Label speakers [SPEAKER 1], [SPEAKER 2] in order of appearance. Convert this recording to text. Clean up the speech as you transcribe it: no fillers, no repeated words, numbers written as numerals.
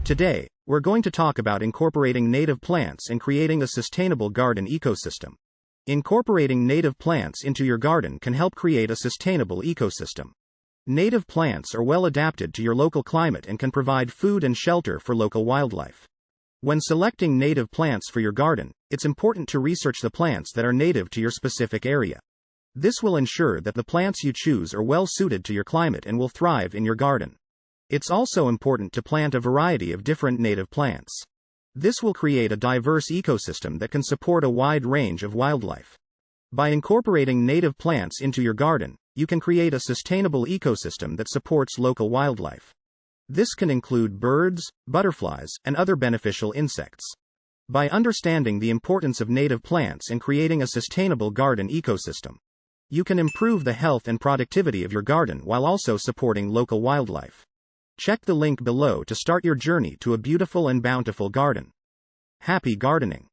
[SPEAKER 1] Today, we're going to talk about incorporating native plants and creating a sustainable garden ecosystem. Incorporating native plants into your garden can help create a sustainable ecosystem. Native plants are well adapted to your local climate and can provide food and shelter for local wildlife. When selecting native plants for your garden, it's important to research the plants that are native to your specific area. This will ensure that the plants you choose are well suited to your climate and will thrive in your garden. It's also important to plant a variety of different native plants. This will create a diverse ecosystem that can support a wide range of wildlife. By incorporating native plants into your garden, you can create a sustainable ecosystem that supports local wildlife. This can include birds, butterflies, and other beneficial insects. By understanding the importance of native plants and creating a sustainable garden ecosystem, you can improve the health and productivity of your garden while also supporting local wildlife. Check the link below to start your journey to a beautiful and bountiful garden. Happy gardening!